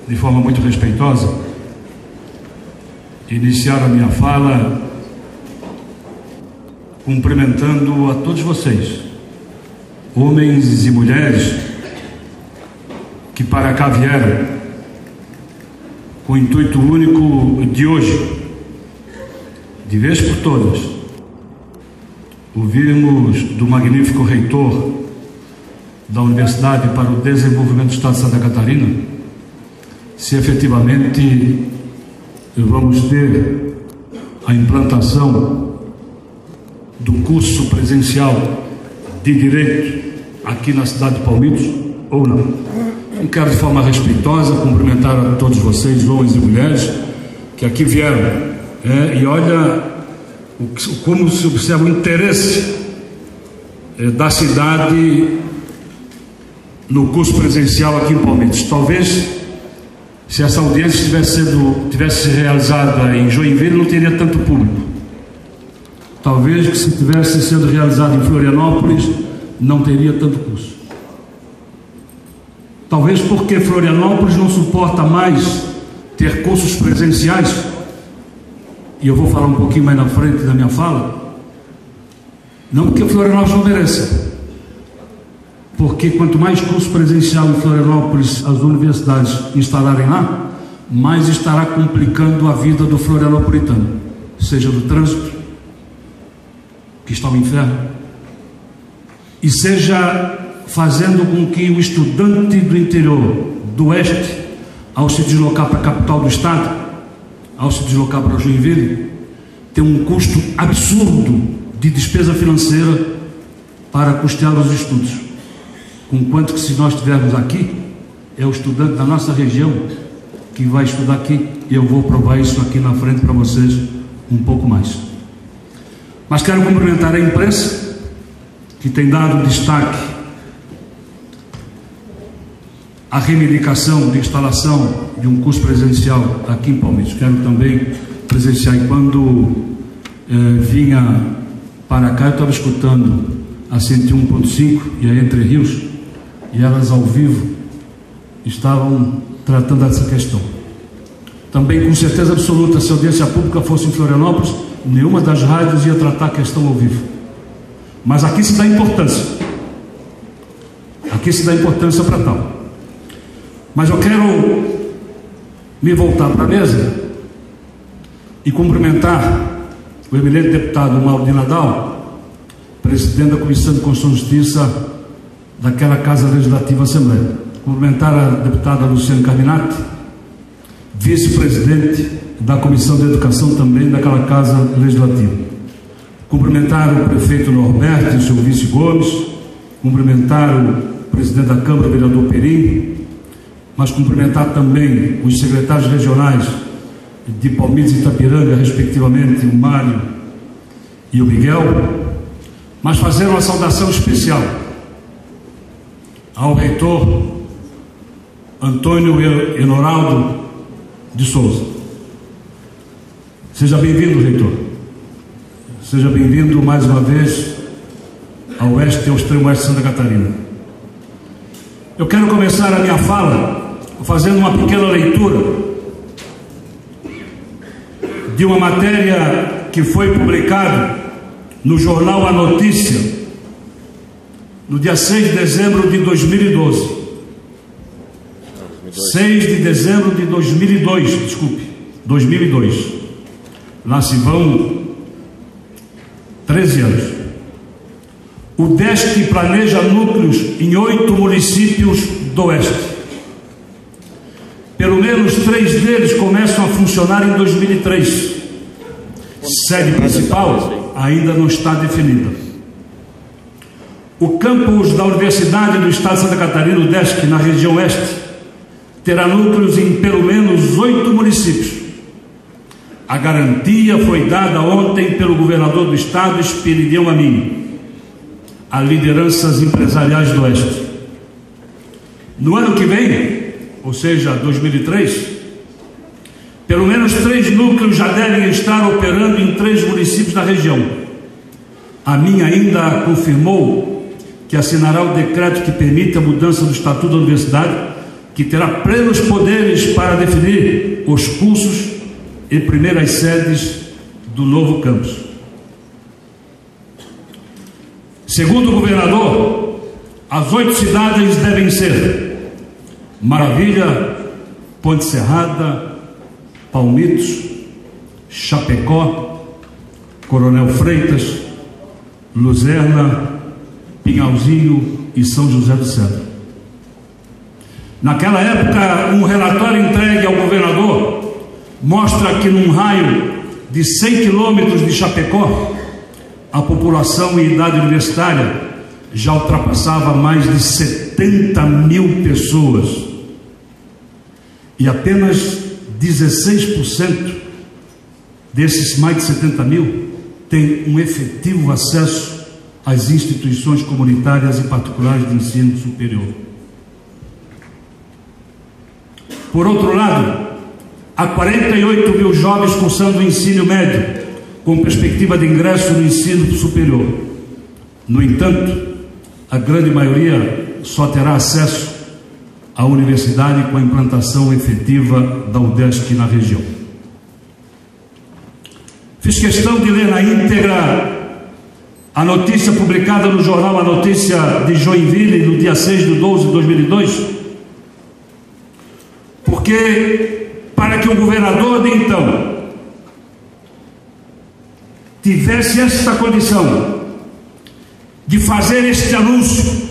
de forma muito respeitosa, iniciar a minha fala cumprimentando a todos vocês, homens e mulheres que para cá vieram com o intuito único de hoje, de vez por todas, ouvirmos do magnífico reitor da Universidade para o Desenvolvimento do Estado de Santa Catarina se efetivamente vamos ter a implantação do curso presencial de Direito aqui na cidade de Palmitos ou não. Eu quero de forma respeitosa cumprimentar a todos vocês, homens e mulheres, que aqui vieram. E olha como se observa o interesse da cidade no curso presencial aqui em Palmitos. Talvez, se essa audiência tivesse realizada em Joinville, não teria tanto público. Talvez que se tivesse sendo realizado em Florianópolis, não teria tanto curso. Talvez porque Florianópolis não suporta mais ter cursos presenciais, e eu vou falar um pouquinho mais na frente da minha fala, não porque Florianópolis não mereça, porque quanto mais curso presencial em Florianópolis as universidades instalarem lá, mais estará complicando a vida do florianopolitano, seja do trânsito, que está um inferno, e seja fazendo com que o estudante do interior, do oeste, ao se deslocar para a capital do estado, ao se deslocar para Joinville, tenha um custo absurdo de despesa financeira para custear os estudos. Enquanto que se nós estivermos aqui, é o estudante da nossa região que vai estudar aqui, e eu vou provar isso aqui na frente para vocês um pouco mais. Mas quero cumprimentar a imprensa, que tem dado destaque à reivindicação de instalação de um curso presencial aqui em Palmitos. Quero também presenciar, e quando vinha para cá, eu estava escutando a 101.5 e a Entre Rios, e elas ao vivo estavam tratando dessa questão. Também, com certeza absoluta, se a audiência pública fosse em Florianópolis, nenhuma das rádios ia tratar a questão ao vivo. Mas aqui se dá importância. Aqui se dá importância para tal. Mas eu quero me voltar para a mesa e cumprimentar o eminente deputado Mauro de Nadal, presidente da Comissão de Constituição e Justiça daquela Casa Legislativa Assembleia. Cumprimentar a deputada Luciane Carminati, vice-presidente da Comissão de Educação também daquela Casa Legislativa. Cumprimentar o prefeito Norberto e o seu vice Gomes, cumprimentar o presidente da Câmara, o vereador Perim, mas cumprimentar também os secretários regionais de Palmitos e Itapiranga, respectivamente, o Mário e o Miguel, mas fazer uma saudação especial ao reitor Antônio Enoraldo de Souza. Seja bem-vindo, reitor. Seja bem-vindo mais uma vez ao oeste e ao extremo oeste de Santa Catarina. Eu quero começar a minha fala fazendo uma pequena leitura de uma matéria que foi publicada no jornal A Notícia no dia 6 de dezembro de 2012. 6 de dezembro de 2002. Lá se vão 13 anos. O DESC planeja núcleos em 8 municípios do oeste. Pelo menos 3 deles começam a funcionar em 2003. Sede principal ainda não está definida. O campus da Universidade do Estado de Santa Catarina, o DESC, na região oeste, terá núcleos em pelo menos 8 municípios. A garantia foi dada ontem pelo governador do estado, Esperidião Amin, a lideranças empresariais do oeste. No ano que vem, ou seja, 2003, pelo menos 3 núcleos já devem estar operando em 3 municípios da região. A Amin ainda confirmou que assinará o decreto que permite a mudança do Estatuto da Universidade que terá plenos poderes para definir os cursos e primeiras sedes do novo campus. Segundo o governador, as 8 cidades devem ser Maravilha, Ponte Serrada, Palmitos, Chapecó, Coronel Freitas, Luzerna, Pinhalzinho e São José do Cedro. Naquela época, um relatório entregue ao governador mostra que num raio de 100 quilômetros de Chapecó, a população em idade universitária já ultrapassava mais de 70 mil pessoas e apenas 16% desses mais de 70 mil têm um efetivo acesso às instituições comunitárias e particulares de ensino superior. Por outro lado, há 48 mil jovens cursando o ensino médio com perspectiva de ingresso no ensino superior. No entanto, a grande maioria só terá acesso à universidade com a implantação efetiva da UDESC na região. Fiz questão de ler na íntegra a notícia publicada no jornal A Notícia de Joinville, no dia 6/12/2002, porque para que o governador de então tivesse esta condição de fazer este anúncio,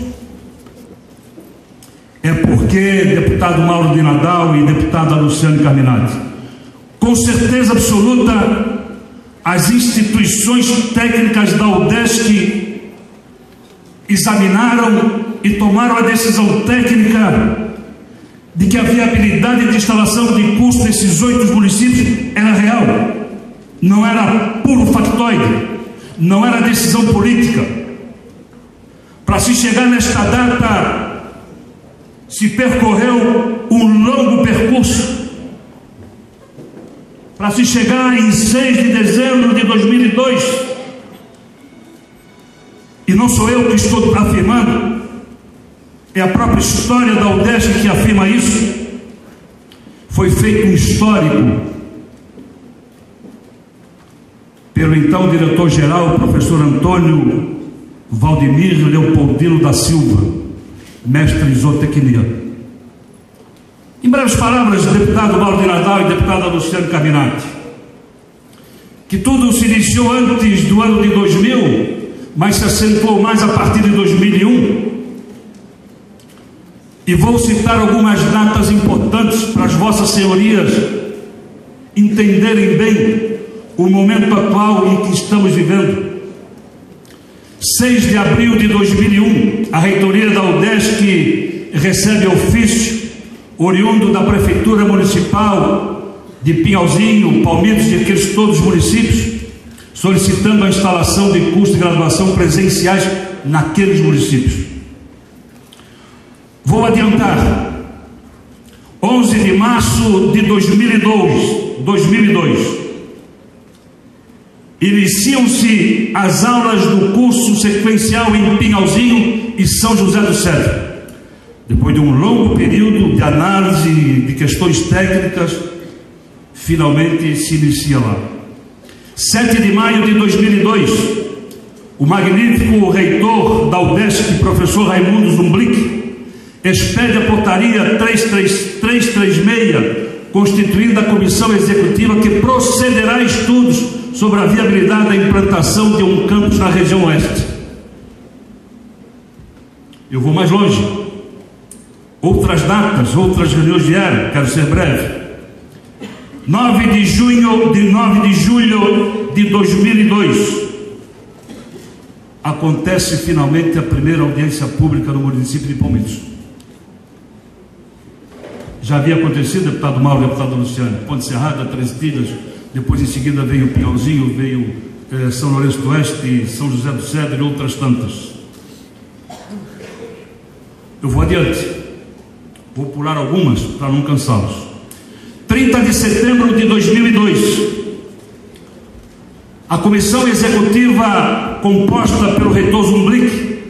é porque deputado Mauro de Nadal e deputada Luciane Carminati, com certeza absoluta, as instituições técnicas da UDESC examinaram e tomaram a decisão técnica de que a viabilidade de instalação de curso nesses 8 municípios era real, não era puro factoide, não era decisão política. Para se chegar nesta data, se percorreu um longo percurso. Para se chegar em 6 de dezembro de 2002, e não sou eu que estou afirmando, é a própria história da UDESC que afirma isso, foi feito um histórico pelo então diretor-geral, professor Antônio Valdemir Leopoldino da Silva, mestre em zootecnia. Em breves palavras, deputado Mauro de Nadal e deputada Luciane Carminati, que tudo se iniciou antes do ano de 2000, mas se acentuou mais a partir de 2001, e vou citar algumas datas importantes para as vossas senhorias entenderem bem o momento atual em que estamos vivendo. 6 de abril de 2001, a reitoria da UDESC recebe ofício oriundo da Prefeitura Municipal de Pinhalzinho, Palmitos e aqueles todos os municípios, solicitando a instalação de cursos de graduação presenciais naqueles municípios. Vou adiantar. 11 de março de 2002, iniciam-se as aulas do curso sequencial em Pinhalzinho e São José do Cedro. Depois de um longo período de análise de questões técnicas, finalmente se inicia lá. 7 de maio de 2002, o magnífico reitor da UDESC, professor Raimundo Zumblick, expede a portaria 336, constituindo a comissão executiva que procederá a estudos sobre a viabilidade da implantação de um campus na região oeste. Eu vou mais longe. Outras datas, outras reuniões vieram, quero ser breve. 9 de julho de 2002, acontece finalmente a primeira audiência pública no município de Palmitos. Já havia acontecido, deputado Mauro, deputado Luciano, Ponte Serrada, Três Tilhas, depois em seguida veio Pinhalzinho, veio São Lourenço do Oeste, São José do Cedro e outras tantas. Eu vou adiante, vou pular algumas para não cansá-los. 30 de setembro de 2002, a comissão executiva composta pelo reitor Zumblick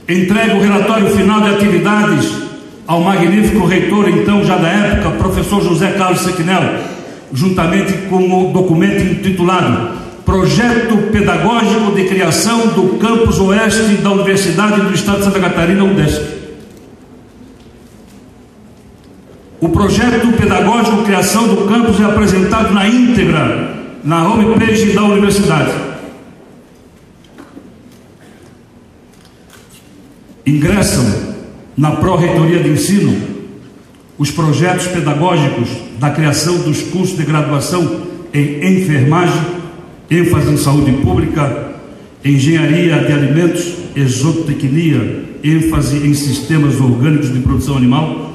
entrega o relatório final de atividades ao magnífico reitor, então já da época, professor José Carlos Sequinel, juntamente com o documento intitulado Projeto Pedagógico de Criação do Campus Oeste da Universidade do Estado de Santa Catarina, UDESC. O projeto pedagógico de criação do campus é apresentado na íntegra na homepage da universidade. Ingressam na Pró-Reitoria de Ensino os projetos pedagógicos da criação dos cursos de graduação em enfermagem, ênfase em saúde pública, engenharia de alimentos, exotecnia, ênfase em sistemas orgânicos de produção animal,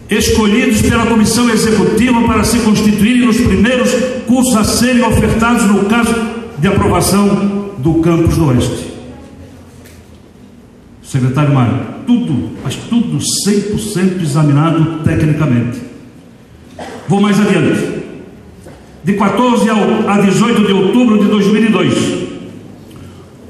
escolhidos pela comissão executiva para se constituírem nos primeiros cursos a serem ofertados no caso de aprovação do Campus do Oeste. Secretário Mário, tudo, mas tudo 100% examinado tecnicamente. Vou mais adiante. De 14 a 18 de outubro de 2002,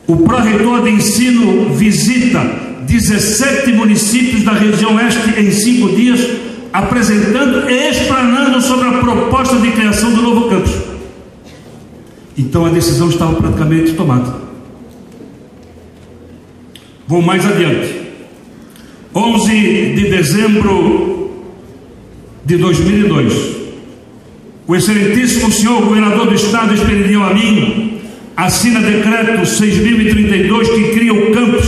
o pró-reitor de ensino visita 17 municípios da região oeste em 5 dias, apresentando e explanando sobre a proposta de criação do novo campus. Então a decisão estava praticamente tomada. Vou mais adiante. 11 de dezembro de 2002, o excelentíssimo senhor governador do estado, expediu a mim, assina decreto 6.032, que cria o campus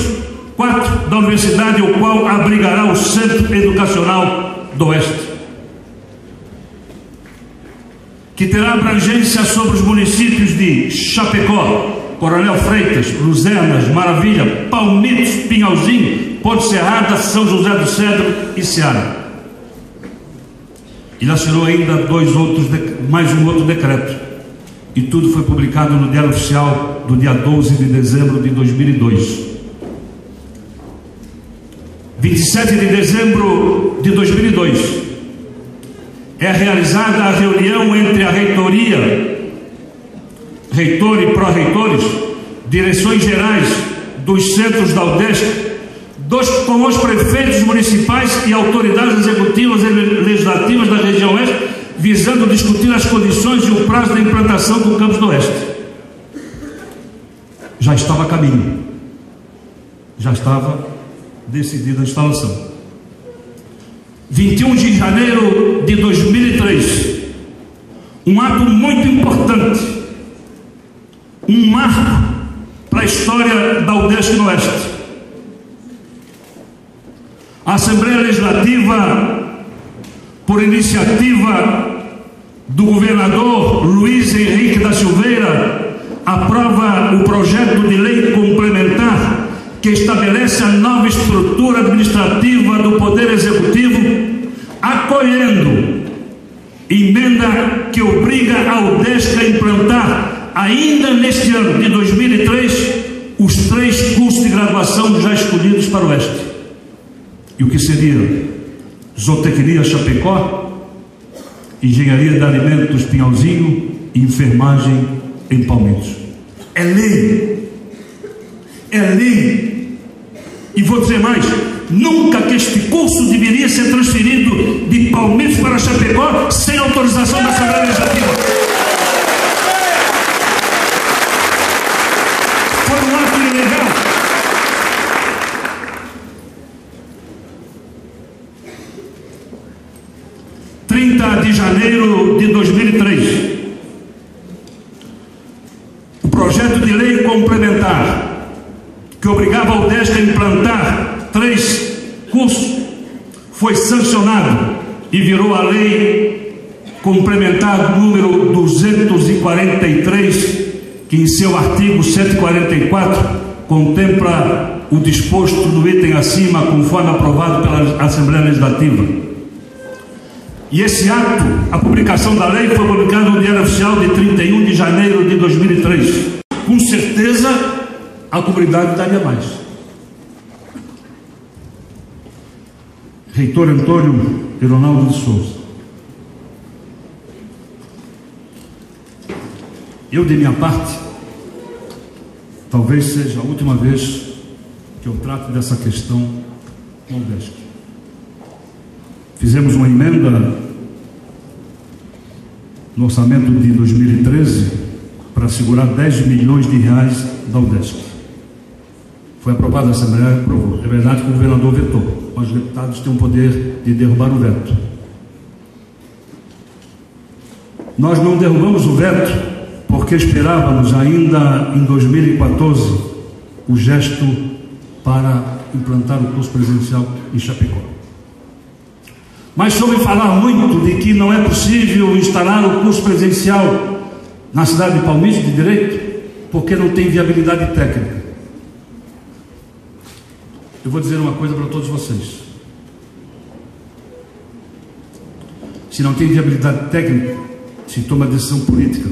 4 da universidade, o qual abrigará o Centro Educacional do Oeste, que terá abrangência sobre os municípios de Chapecó, Coronel Freitas, Luzernas, Maravilha, Palmitos, Pinhalzinho, Ponte Serrada, São José do Cedro e Ceará. Ele assinou ainda mais um outro decreto, e tudo foi publicado no Diário Oficial do dia 12 de dezembro de 2002. 27 de dezembro de 2002, é realizada a reunião entre a reitoria, reitor e pró-reitores, direções gerais dos centros da UDESC, com os prefeitos municipais e autoridades executivas e legislativas da região oeste, visando discutir as condições e o prazo da implantação do campus do Oeste. Já estava a caminho, já estava decidida a instalação. 21 de janeiro de 2003, um ato muito importante, um marco para a história da UDESC no Oeste. A Assembleia Legislativa, por iniciativa do governador Luiz Henrique da Silveira, aprova o projeto de lei complementar que estabelece a nova estrutura administrativa do Poder Executivo, acolhendo emenda que obriga a UDESC a implantar, ainda neste ano de 2003, os 3 cursos de graduação já escolhidos para o Oeste. E o que seria? Zootecnia Chapecó, Engenharia de Alimentos Pinhalzinho e Enfermagem em Palmitos. É lei. É lei. E vou dizer mais, nunca que este curso deveria ser transferido de Palmitos para Chapecó sem autorização da Assembleia Legislativa. Foi um ato ilegal. De janeiro de 2003, o projeto de lei complementar que obrigava a UDESC a implantar 3 cursos foi sancionado e virou a lei complementar número 243, que em seu artigo 144 contempla o disposto no item acima, conforme aprovado pela Assembleia Legislativa. E esse ato, a publicação da lei, foi publicado no Diário Oficial de 31 de janeiro de 2003. Com certeza, a comunidade daria mais. Reitor Antônio Ronaldo de Souza. Eu, de minha parte, talvez seja a última vez que eu trato dessa questão com o UDESC. fizemos uma emenda no orçamento de 2013 para segurar 10 milhões de reais da UDESC. Foi aprovado, a Assembleia aprovou. É verdade que o governador vetou, mas os deputados têm o poder de derrubar o veto. Nós não derrubamos o veto porque esperávamos ainda em 2014 o gesto para implantar o curso presencial em Chapecó. Mas soube falar muito de que não é possível instalar o curso presencial na cidade de Palmito de Direito porque não tem viabilidade técnica. Eu vou dizer uma coisa para todos vocês: se não tem viabilidade técnica, se toma decisão política.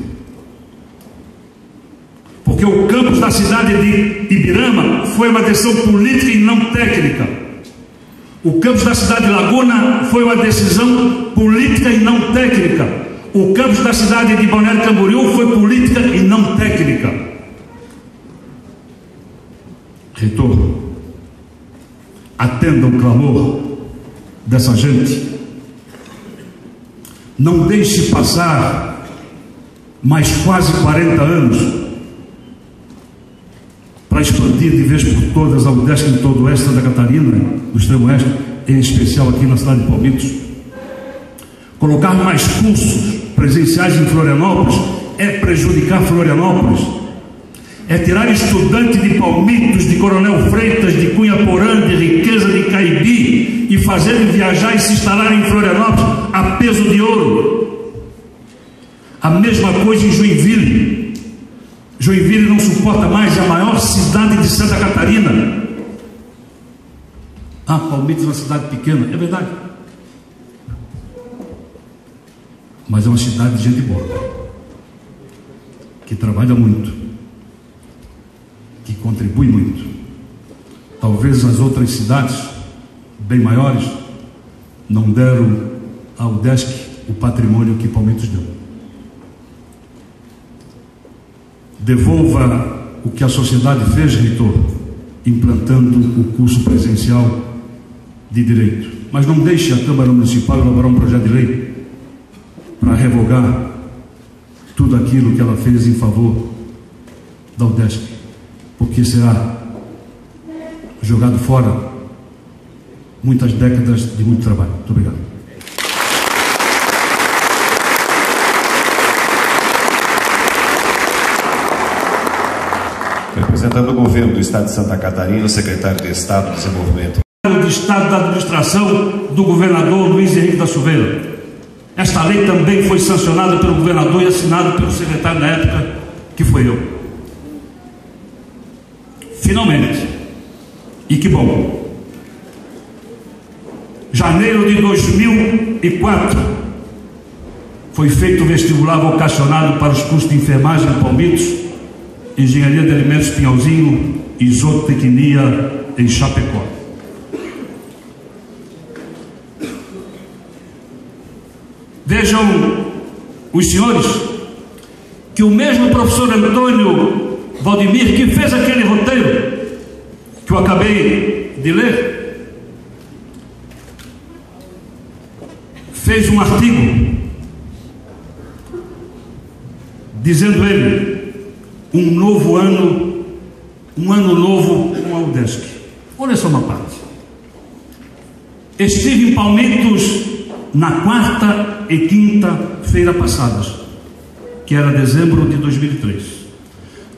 Porque o campus da cidade de Ibirama foi uma decisão política e não técnica. O campus da cidade de Laguna foi uma decisão política e não técnica. O campus da cidade de Balneário Camboriú foi política e não técnica. Reitor, atenda o clamor dessa gente. Não deixe passar mais quase 40 anos para expandir de vez por todas a UDESC em todo o oeste de Santa Catarina, do extremo oeste, em especial aqui na cidade de Palmitos. Colocar mais cursos presenciais em Florianópolis é prejudicar Florianópolis, é tirar estudante de Palmitos, de Coronel Freitas, de Cunha Porã, de Riqueza, de Caibi, e fazerem viajar e se instalar em Florianópolis a peso de ouro. A mesma coisa em Joinville. Joinville não suporta mais, é a maior cidade de Santa Catarina. Ah, Palmitos é uma cidade pequena, é verdade, mas é uma cidade de gente boa, que trabalha muito, que contribui muito. Talvez as outras cidades bem maiores não deram ao UDESC o patrimônio que Palmitos deu. Devolva o que a sociedade fez, reitor, implantando o curso presencial de Direito. Mas não deixe a Câmara Municipal elaborar um projeto de lei para revogar tudo aquilo que ela fez em favor da UDESC, porque será jogado fora muitas décadas de muito trabalho. Muito obrigado. Representando o governo do Estado de Santa Catarina, o secretário de Estado de Desenvolvimento. Do Estado da Administração do governador Luiz Henrique da Silveira. Esta lei também foi sancionada pelo governador e assinada pelo secretário na época, que foi eu. Finalmente, e que bom, janeiro de 2004, foi feito o vestibular vocacionado para os cursos de enfermagem em Palmitos, Engenharia de Alimentos Pinhalzinho e Zootecnia em Chapecó. Vejam os senhores que o mesmo professor Antônio Valdemir, que fez aquele roteiro que eu acabei de ler, fez um artigo dizendo ele: um novo ano, um ano novo com a UDESC. Olha só uma parte. Estive em Palmitos na quarta e quinta-feira passadas, que era dezembro de 2003,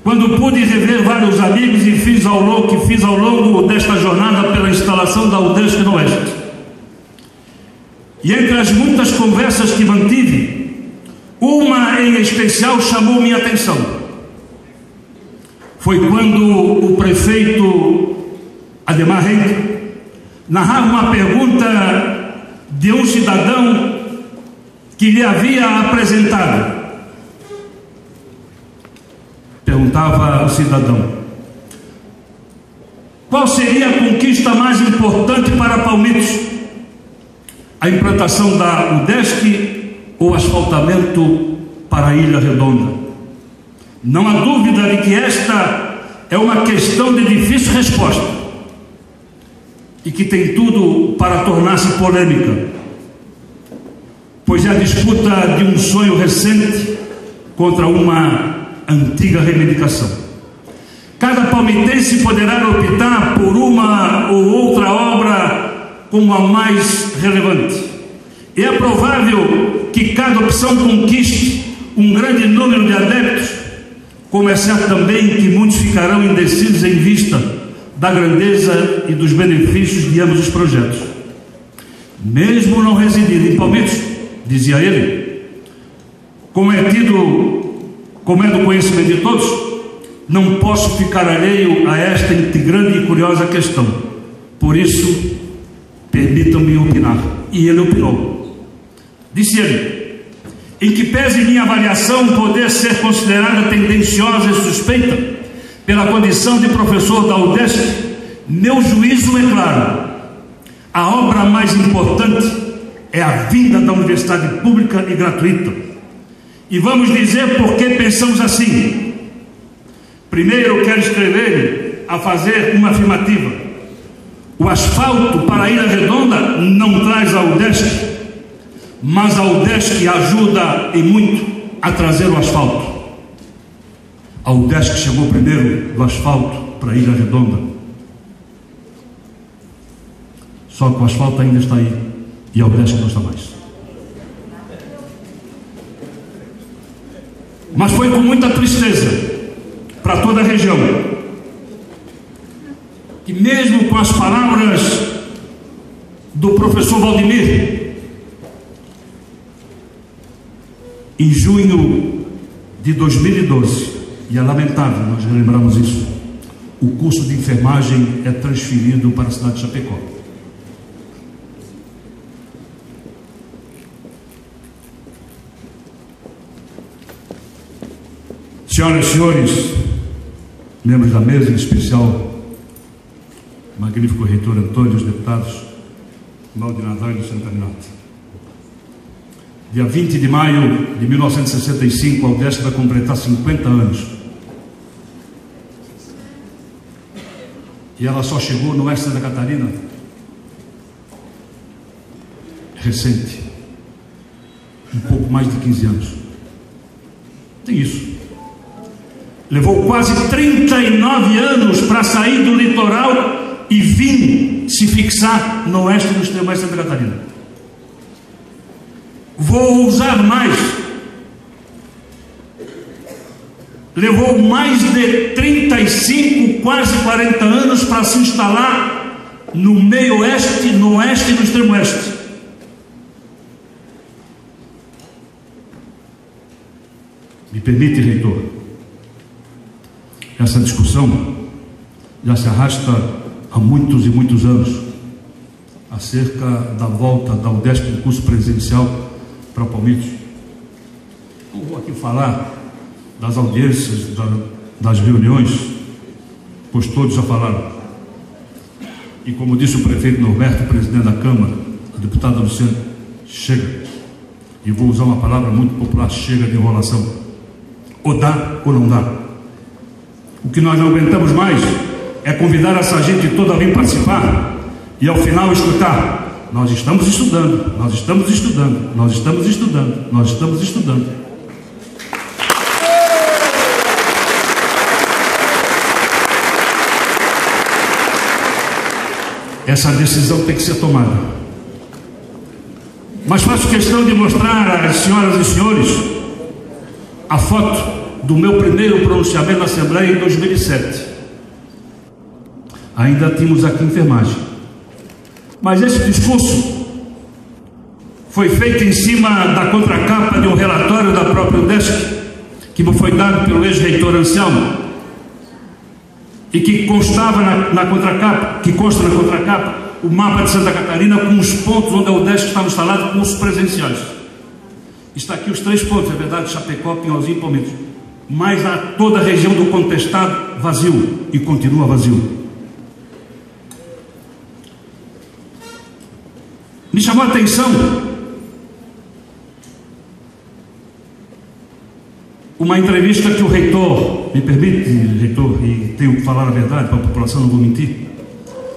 quando pude rever vários amigos e fiz ao longo desta jornada pela instalação da UDESC no Oeste. E entre as muitas conversas que mantive, uma em especial chamou minha atenção. Foi quando o prefeito Ademar Henrique narrava uma pergunta de um cidadão que lhe havia apresentado. Perguntava o cidadão: qual seria a conquista mais importante para Palmitos? A implantação da UDESC ou o asfaltamento para a Ilha Redonda? Não há dúvida de que esta é uma questão de difícil resposta e que tem tudo para tornar-se polêmica. pois é a disputa de um sonho recente contra uma antiga reivindicação. Cada palmitense poderá optar por uma ou outra obra como a mais relevante. É provável que cada opção conquiste um grande número de adeptos, como é certo também que muitos ficarão indecisos em vista da grandeza e dos benefícios de ambos os projetos. Mesmo não residindo em Palmitos, dizia ele, como é do conhecimento de todos, não posso ficar alheio a esta grande e curiosa questão. Por isso, permitam-me opinar. E ele opinou. Disse ele: em que pese minha avaliação poder ser considerada tendenciosa e suspeita pela condição de professor da UDESC, meu juízo é claro. A obra mais importante é a vinda da universidade pública e gratuita. E vamos dizer por que pensamos assim. Primeiro, quero escrever a fazer uma afirmativa. O asfalto para a Ilha Redonda não traz a UDESC, mas a UDESC ajuda e muito a trazer o asfalto. A UDESC chegou primeiro do asfalto para a Ilha Redonda. Só que o asfalto ainda está aí e a UDESC não está mais. Mas foi com muita tristeza para toda a região que, mesmo com as palavras do professor Valdemir, em junho de 2012, e é lamentável nós relembrarmos isso, o curso de enfermagem é transferido para a cidade de Chapecó. Senhoras e senhores, membros da mesa, em especial magnífico reitor Antônio, os deputados Maldinazar e Luciano Carminato. Dia 20 de maio de 1965, a UDESC vai completar 50 anos. E ela só chegou no oeste da Catarina recente, um pouco mais de 15 anos. Tem isso. Levou quase 39 anos para sair do litoral e vir se fixar no oeste do extremo oeste da Catarina. Vou usar mais. Levou mais de 35, quase 40 anos para se instalar no meio oeste, no oeste e no extremo oeste. Me permite, reitor, essa discussão já se arrasta há muitos e muitos anos acerca da volta da UDESC do curso presencial para Palmitos. Não vou aqui falar das audiências, das reuniões, pois todos já falaram. E como disse o prefeito Norberto, presidente da Câmara, o deputado Luciano, chega. E vou usar uma palavra muito popular: chega de enrolação. Ou dá ou não dá. O que nós não aguentamos mais é convidar essa gente toda a vir participar e ao final escutar: nós estamos estudando, nós estamos estudando, nós estamos estudando, nós estamos estudando. Essa decisão tem que ser tomada. Mas faço questão de mostrar às senhoras e senhores a foto do meu primeiro pronunciamento na Assembleia em 2007. Ainda tínhamos aqui enfermagem. Mas esse discurso foi feito em cima da contracapa de um relatório da própria UDESC, que me foi dado pelo ex-reitor Anselmo, e que constava na contracapa, que consta na contracapa, o mapa de Santa Catarina com os pontos onde a UDESC estava instalada, cursos presenciais. Está aqui os 3 pontos, é verdade: Chapecó, Pinhalzinho e Palmitos. Mas toda a região do contestado vazio, e continua vazio. Me chamou a atenção uma entrevista que o reitor, me permite, reitor, e tenho que falar a verdade para a população, não vou mentir,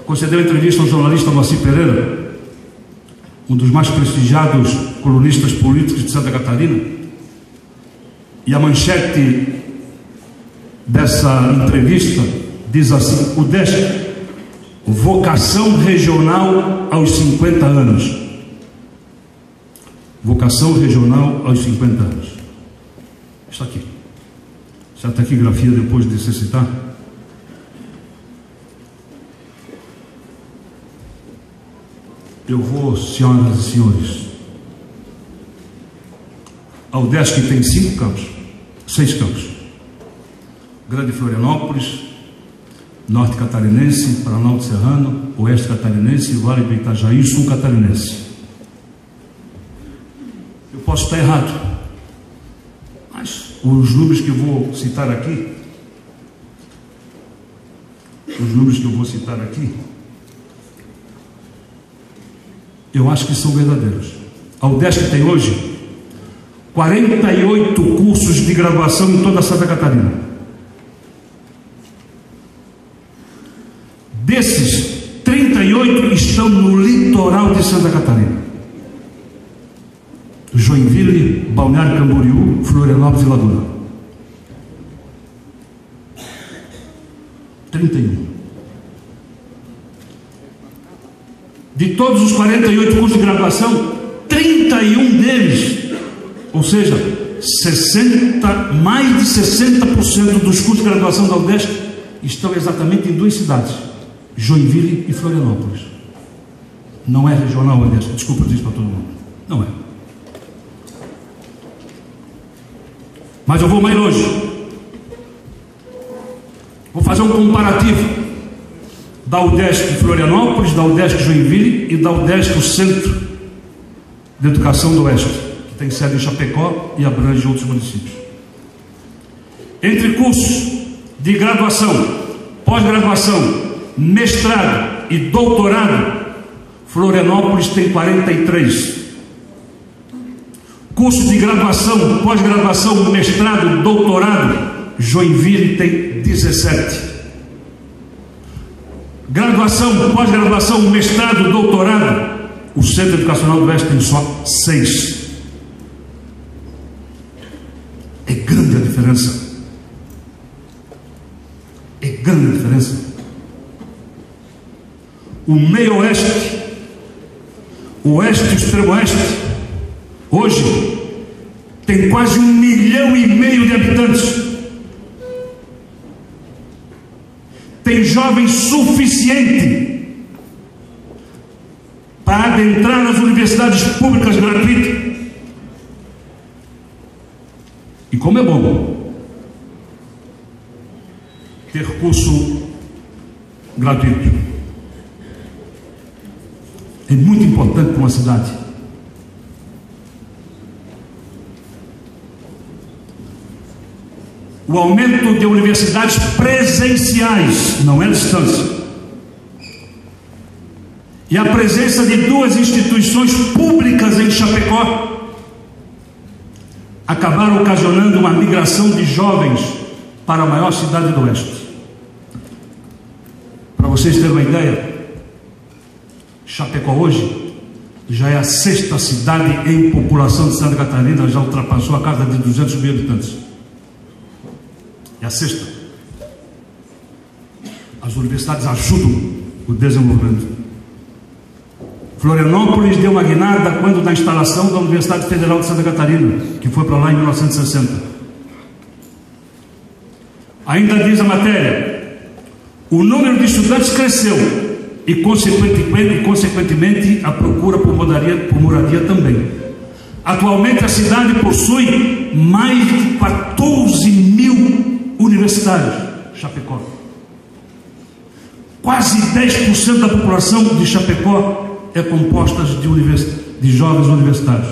concedeu entrevista ao jornalista Moacir Pereira, um dos mais prestigiados colunistas políticos de Santa Catarina, e a manchete dessa entrevista diz assim: UDESC, vocação regional aos 50 anos. Vocação regional aos 50 anos. Está aqui. Se a taquigrafia depois de necessitar. Eu vou, senhoras e senhores. A UDESC tem 5 campos, 6 campos. Grande Florianópolis, Norte Catarinense, Planalto Serrano, Oeste Catarinense, Vale do Itajaí, Sul Catarinense. Eu posso estar errado, mas os números que eu vou citar aqui, eu acho que são verdadeiros. A UDESC tem hoje 48 cursos de graduação em toda Santa Catarina. Desses, 38 estão no litoral de Santa Catarina: Joinville, Balneário Camboriú, Florianópolis e Laguna. 31. De todos os 48 cursos de graduação, 31 deles, ou seja, mais de 60% dos cursos de graduação da UDESC estão exatamente em 2 cidades: Joinville e Florianópolis. Não é regional, UDESC, desculpa dizer para todo mundo, não é. Mas eu vou mais longe. Vou fazer um comparativo da UDESC Florianópolis, da UDESC Joinville e da UDESC, o Centro de Educação do Oeste, que tem sede em Chapecó e abrange outros municípios. Entre cursos de graduação, pós-graduação, mestrado e doutorado, Florianópolis tem 43. Cursos de graduação, pós-graduação, mestrado, doutorado, Joinville tem 17. Graduação, pós-graduação, mestrado, doutorado, o Centro Educacional do Oeste tem só 6. É grande a diferença. É grande a diferença. O meio oeste, o oeste e o extremo oeste, hoje tem quase 1,5 milhão de habitantes. Tem jovem suficiente para adentrar nas universidades públicas gratuitas. E como é bom ter curso gratuito. É muito importante para uma cidade. O aumento de universidades presenciais, não é distância, e a presença de 2 instituições públicas em Chapecó acabaram ocasionando uma migração de jovens para a maior cidade do Oeste. Para vocês terem uma ideia, Chapecó hoje já é a 6ª cidade em população de Santa Catarina, já ultrapassou a casa de 200 mil habitantes. É a 6ª. As universidades ajudam o desenvolvimento. Florianópolis deu uma guinada quando da instalação da Universidade Federal de Santa Catarina, que foi para lá em 1960. Ainda diz a matéria, o número de estudantes cresceu e consequentemente a procura por moradia também. Atualmente a cidade possui mais de 14 mil universitários, Chapecó. Quase 10% da população de Chapecó é composta de jovens universitários.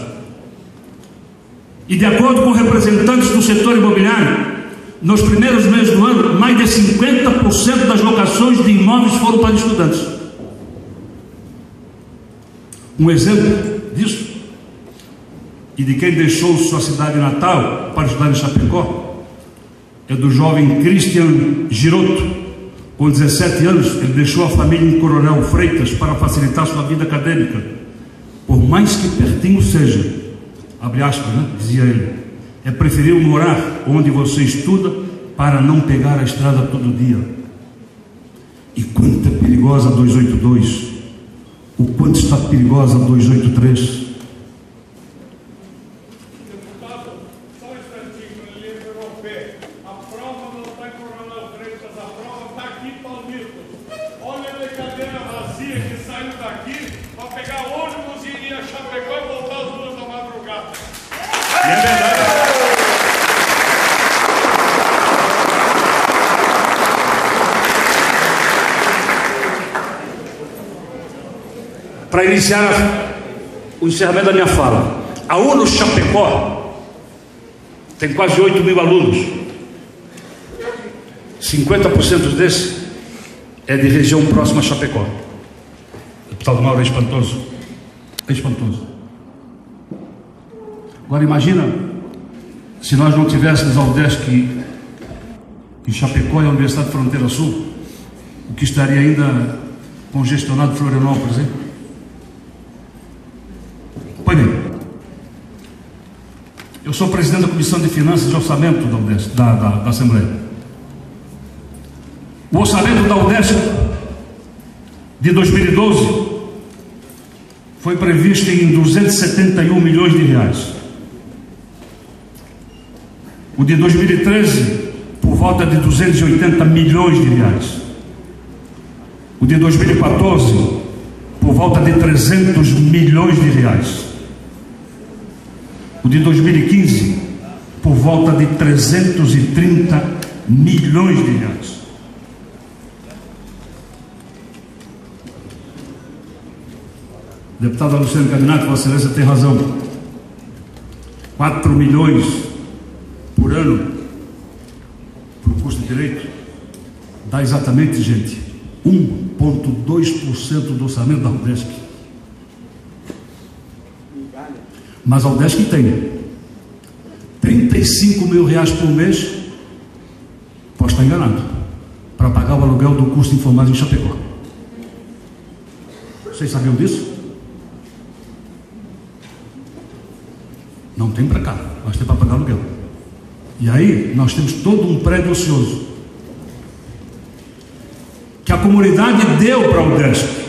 E de acordo com representantes do setor imobiliário, nos primeiros meses do ano, mais de 50% das locações de imóveis foram para estudantes. Um exemplo disso, e de quem deixou sua cidade natal para estudar em Chapecó, é do jovem Christian Giroto. Com 17 anos, ele deixou a família em Coronel Freitas para facilitar sua vida acadêmica por mais que pertinho seja, abre aspas, né? Dizia ele, é preferível morar onde você estuda para não pegar a estrada todo dia. E quanto é perigosa a 282, o quanto está perigosa a 283. Para iniciar o encerramento da minha fala, a UNO Chapecó tem quase 8.000 alunos. 50% desses é de região próxima a Chapecó. O deputado Mauro é espantoso. É espantoso. Agora imagina se nós não tivéssemos a UDESC em Chapecó e a Universidade de Fronteira Sul, o que estaria ainda congestionado Florianópolis, hein? Pois bem, eu sou presidente da Comissão de Finanças e Orçamento da UDESC, da Assembleia. O orçamento da UDESC de 2012 foi previsto em 271 milhões de reais. O de 2013, por volta de 280 milhões de reais. O de 2014, por volta de 300 milhões de reais. O de 2015, por volta de 330 milhões de reais. Deputado Luciano Caminati, Vossa Excelência tem razão. 4 milhões por ano para o curso de Direito dá exatamente, gente, 1,2% do orçamento da UDESC. Mas a UDESC tem 35 mil reais por mês, posso estar enganado, para pagar o aluguel do curso de informática em Chapecó. Vocês sabiam disso? Não tem para cá, nós temos para pagar aluguel. E aí nós temos todo um prédio ocioso que a comunidade deu para a UDESC.